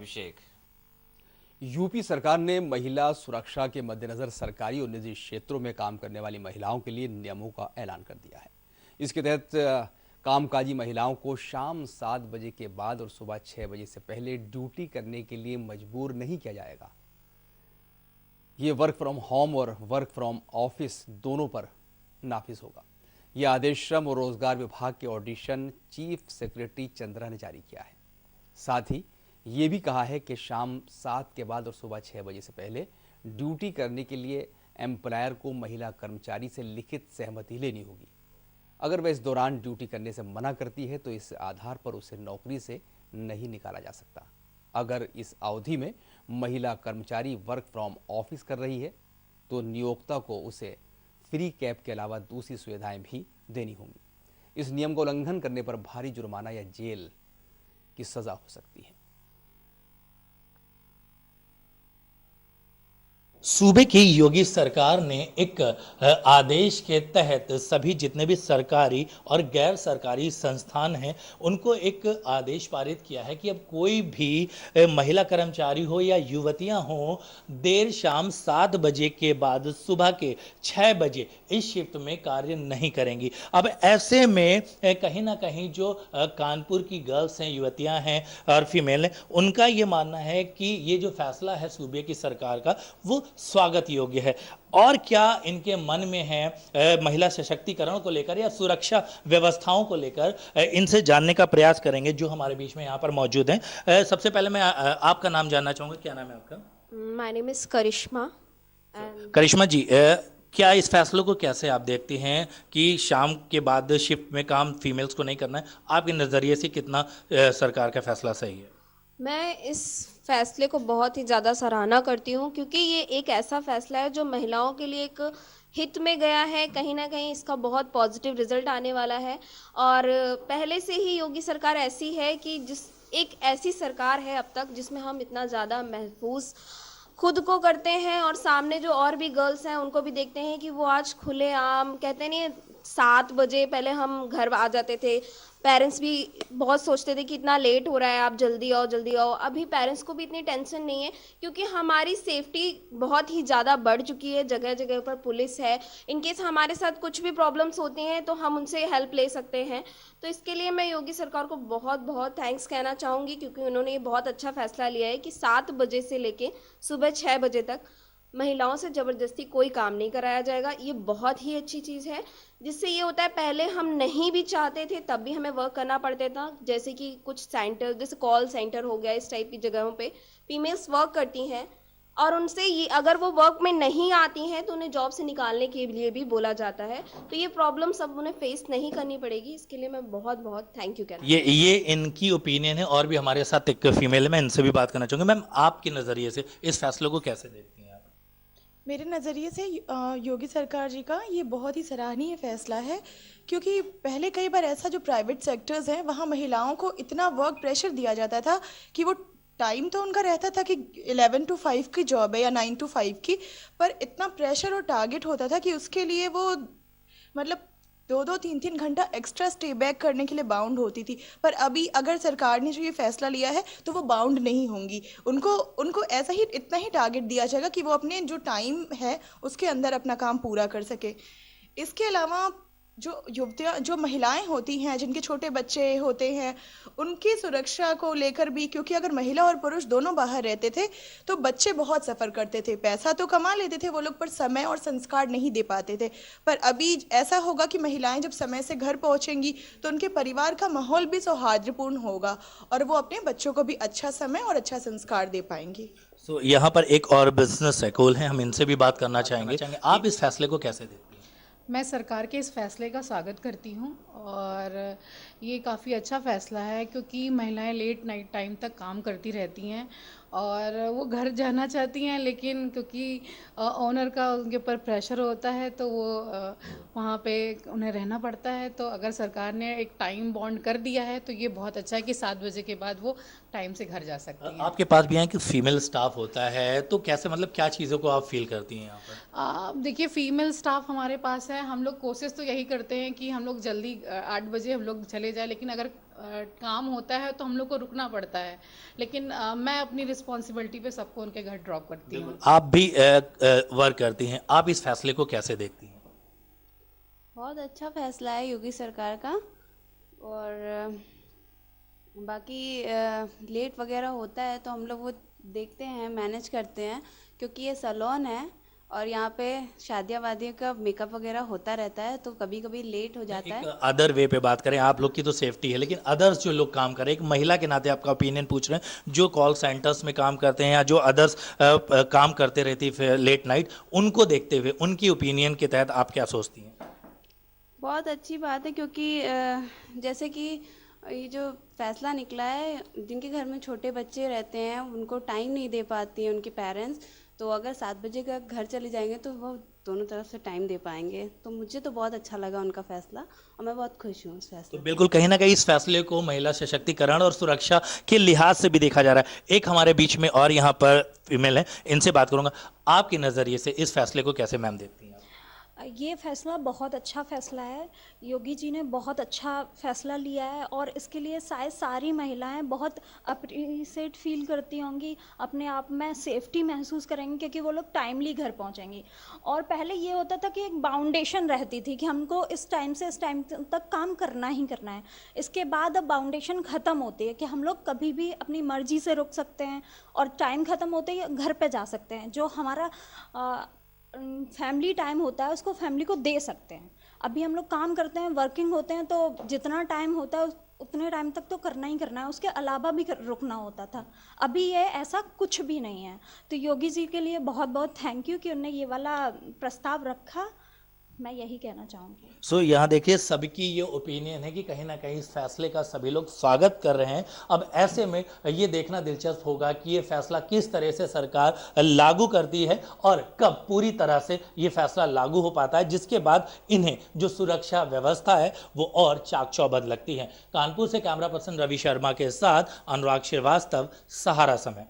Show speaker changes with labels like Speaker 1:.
Speaker 1: अभिषेक।
Speaker 2: UP सरकार ने महिला सुरक्षा के मद्देनजर सरकारी और निजी क्षेत्रों में काम करने वाली महिलाओं के लिए नियमों का ऐलान कर दिया है। इसके तहत कामकाजी महिलाओं को शाम 7 बजे के बाद और सुबह 6 बजे से पहले ड्यूटी करने के लिए मजबूर नहीं किया जाएगा। ये वर्क फ्रॉम होम और वर्क फ्रॉम ऑफिस दोनों पर नाफिज होगा। यह आदेश श्रम और रोजगार विभाग के ऑडिशन चीफ सेक्रेटरी चंद्रा ने जारी किया है। साथ ही ये भी कहा है कि शाम 7 के बाद और सुबह 6 बजे से पहले ड्यूटी करने के लिए एम्प्लॉयर को महिला कर्मचारी से लिखित सहमति लेनी होगी। अगर वह इस दौरान ड्यूटी करने से मना करती है तो इस आधार पर उसे नौकरी से नहीं निकाला जा सकता। अगर इस अवधि में महिला कर्मचारी वर्क फ्रॉम ऑफिस कर रही है तो नियोक्ता को उसे फ्री कैब के अलावा दूसरी सुविधाएं भी देनी होंगी। इस नियम का उल्लंघन करने पर भारी जुर्माना या जेल की सजा हो सकती है।
Speaker 3: सूबे की योगी सरकार ने एक आदेश के तहत सभी जितने भी सरकारी और गैर सरकारी संस्थान हैं उनको एक आदेश पारित किया है कि अब कोई भी महिला कर्मचारी हो या युवतियां हो देर शाम 7 बजे के बाद सुबह के 6 बजे इस शिफ्ट में कार्य नहीं करेंगी। अब ऐसे में कहीं ना कहीं जो कानपुर की गर्ल्स हैं, युवतियां हैं और फीमेल हैं, उनका ये मानना है कि ये जो फैसला है सूबे की सरकार का वो स्वागत योग्य है। और क्या इनके मन में है महिला सशक्तिकरण को लेकर या सुरक्षा व्यवस्थाओं को लेकर, इनसे जानने का प्रयास करेंगे जो हमारे बीच में यहाँ पर मौजूद हैं। सबसे पहले मैं आपका नाम जानना चाहूंगा। क्या नाम है आपका?
Speaker 4: माय नेम इज करिश्मा।
Speaker 3: करिश्मा जी, क्या इस फैसलों को कैसे आप देखती हैं कि शाम के बाद शिफ्ट में काम फीमेल्स को नहीं करना है? आपके नज़रिए से कितना सरकार का फैसला सही है?
Speaker 4: मैं इस फैसले को बहुत ही ज़्यादा सराहना करती हूँ क्योंकि ये एक ऐसा फैसला है जो महिलाओं के लिए एक हित में गया है। कहीं ना कहीं इसका बहुत पॉजिटिव रिजल्ट आने वाला है। और पहले से ही योगी सरकार ऐसी है कि एक ऐसी सरकार है अब तक जिसमें हम इतना ज़्यादा महफूज खुद को करते हैं और सामने जो और भी गर्ल्स हैं उनको भी देखते हैं कि वो आज खुलेआम कहते नहीं 7 बजे पहले हम घर आ जाते थे। पेरेंट्स भी बहुत सोचते थे कि इतना लेट हो रहा है, आप जल्दी आओ जल्दी आओ। अभी पेरेंट्स को भी इतनी टेंशन नहीं है क्योंकि हमारी सेफ्टी बहुत ही ज़्यादा बढ़ चुकी है। जगह जगह पर पुलिस है। इनकेस हमारे साथ कुछ भी प्रॉब्लम्स होती हैं तो हम उनसे हेल्प ले सकते हैं। तो इसके लिए मैं योगी सरकार को बहुत बहुत थैंक्स कहना चाहूँगी क्योंकि उन्होंने ये बहुत अच्छा फैसला लिया है कि 7 बजे से लेके सुबह 6 बजे तक महिलाओं से ज़बरदस्ती कोई काम नहीं कराया जाएगा। ये बहुत ही अच्छी चीज़ है। जिससे ये होता है, पहले हम नहीं भी चाहते थे तब भी हमें वर्क करना पड़ता था। जैसे कि कुछ सेंटर जैसे कॉल सेंटर हो गया, इस टाइप की जगहों पे फीमेल्स वर्क करती हैं और उनसे ये अगर वो वर्क में नहीं आती हैं तो उन्हें जॉब से निकालने के लिए भी बोला जाता है। तो ये प्रॉब्लम सब उन्हें फेस नहीं करनी पड़ेगी। इसके लिए मैं बहुत बहुत थैंक यू कहना।
Speaker 3: ये इनकी ओपिनियन है। और भी हमारे साथ एक फीमेल है, मैं इनसे भी बात करना चाहूँगा। मैम, आपके नज़रिए से इस फैसले को कैसे देखती हैं आप?
Speaker 5: मेरे नज़रिए से योगी सरकार जी का ये बहुत ही सराहनीय फैसला है क्योंकि पहले कई बार ऐसा जो प्राइवेट सेक्टर्स हैं वहाँ महिलाओं को इतना वर्क प्रेशर दिया जाता था कि वो टाइम तो उनका रहता था कि 11 to 5 की जॉब है या 9 to 5 की, पर इतना प्रेशर और टारगेट होता था कि उसके लिए वो मतलब 2-3 घंटा एक्स्ट्रा स्टे बैक करने के लिए बाउंड होती थी। पर अभी अगर सरकार ने जो ये फैसला लिया है तो वो बाउंड नहीं होंगी। उनको उनको ऐसा ही इतना ही टारगेट दिया जाएगा कि वो अपने जो टाइम है उसके अंदर अपना काम पूरा कर सके। इसके अलावा जो युवतियाँ जो महिलाएं होती हैं जिनके छोटे बच्चे होते हैं उनकी सुरक्षा को लेकर भी, क्योंकि अगर महिला और पुरुष दोनों बाहर रहते थे तो बच्चे बहुत सफ़र करते थे। पैसा तो कमा लेते थे वो लोग पर समय और संस्कार नहीं दे पाते थे। पर अभी ऐसा होगा कि महिलाएं जब समय से घर पहुंचेंगी तो उनके परिवार का माहौल भी सौहार्दपूर्ण होगा और वो अपने बच्चों को भी अच्छा समय और अच्छा संस्कार दे पाएंगी।
Speaker 3: यहाँ पर एक और बिजनेस एकोल है, हम इनसे भी बात करना चाहेंगे। आप इस फैसले को कैसे देखते हैं?
Speaker 6: मैं सरकार के इस फैसले का स्वागत करती हूँ और ये काफ़ी अच्छा फैसला है क्योंकि महिलाएं लेट नाइट टाइम तक काम करती रहती हैं और वो घर जाना चाहती हैं, लेकिन क्योंकि ओनर का उनके ऊपर प्रेशर होता है तो वो वहाँ पे उन्हें रहना पड़ता है। तो अगर सरकार ने एक टाइम बॉन्ड कर दिया है तो ये बहुत अच्छा है कि 7 बजे के बाद वो टाइम से घर जा सकती हैं।
Speaker 3: आपके पास भी है कि फीमेल स्टाफ होता है तो कैसे, मतलब क्या चीज़ों को आप फील करती हैं यहाँ पर?
Speaker 6: देखिए, फीमेल स्टाफ हमारे पास है। हम लोग कोशिश तो यही करते हैं कि हम लोग जल्दी 8 बजे हम लोग चले जाए, लेकिन अगर काम होता है तो हम लोग को रुकना पड़ता है, लेकिन मैं अपनी रिस्पॉन्सिबिलिटी पे सबको उनके घर ड्रॉप करती हूँ।
Speaker 3: आप भी वर्क करती हैं, आप इस फैसले को कैसे देखती हैं?
Speaker 1: बहुत अच्छा फैसला है योगी सरकार का। और बाकी लेट वगैरह होता है तो हम लोग वो देखते हैं, मैनेज करते हैं, क्योंकि ये सैलून है और यहाँ पे शादियाँ वादियों का मेकअप वगैरह होता रहता है, तो कभी कभी लेट हो जाता है।
Speaker 3: अदर वे पे बात करें, आप लोग की तो सेफ्टी है, लेकिन अदर्स जो लोग काम कर रहे हैं, एक महिला के नाते आपका ओपिनियन पूछ रहे हैं, जो कॉल सेंटर्स में काम करते हैं या जो अदर्स काम करते रहती है लेट नाइट, उनको देखते हुए उनकी ओपिनियन के तहत आप क्या सोचती हैं?
Speaker 1: बहुत अच्छी बात है, क्योंकि जैसे कि ये जो फैसला निकला है, जिनके घर में छोटे बच्चे रहते हैं उनको टाइम नहीं दे पाती हैं उनके पेरेंट्स, तो अगर 7 बजे का घर चले जाएंगे तो वो दोनों तरफ से टाइम दे पाएंगे। तो मुझे तो बहुत अच्छा लगा उनका फैसला और मैं बहुत खुश हूँ इस फैसले।
Speaker 3: तो बिल्कुल कहीं ना कहीं इस फैसले को महिला सशक्तिकरण और सुरक्षा के लिहाज से भी देखा जा रहा है। एक हमारे बीच में और यहाँ पर फीमेल है, इनसे बात करूंगा। आपके नज़रिए से इस फैसले को कैसे मैम देखती हैं?
Speaker 7: ये फैसला बहुत अच्छा फैसला है। योगी जी ने बहुत अच्छा फैसला लिया है और इसके लिए शायद सारी महिलाएं बहुत अप्रिशिएट फील करती होंगी, अपने आप में सेफ्टी महसूस करेंगी, क्योंकि वो लोग टाइमली घर पहुंचेंगी। और पहले ये होता था कि एक बाउंडेशन रहती थी कि हमको इस टाइम से इस टाइम तक काम करना ही करना है। इसके बाद अब बाउंडेशन ख़त्म होती है कि हम लोग कभी भी अपनी मर्जी से रुक सकते हैं और टाइम ख़त्म होते ही घर पे जा सकते हैं। जो हमारा फैमिली टाइम होता है उसको फैमिली को दे सकते हैं। अभी हम लोग काम करते हैं, वर्किंग होते हैं, तो जितना टाइम होता है उतने टाइम तक तो करना ही करना है, उसके अलावा भी रुकना होता था। अभी ये ऐसा कुछ भी नहीं है। तो योगी जी के लिए बहुत बहुत थैंक यू कि उन्होंने ये वाला प्रस्ताव रखा, मैं यही कहना चाहूँगी।
Speaker 3: सो यहाँ देखिए, सबकी ये ओपिनियन है कि कहीं ना कहीं इस फैसले का सभी लोग स्वागत कर रहे हैं। अब ऐसे में ये देखना दिलचस्प होगा कि ये फैसला किस तरह से सरकार लागू करती है और कब पूरी तरह से ये फैसला लागू हो पाता है, जिसके बाद इन्हें जो सुरक्षा व्यवस्था है वो और चाक चौबंद लगती है। कानपुर से कैमरा पर्सन रवि शर्मा के साथ अनुराग श्रीवास्तव, सहारा समय।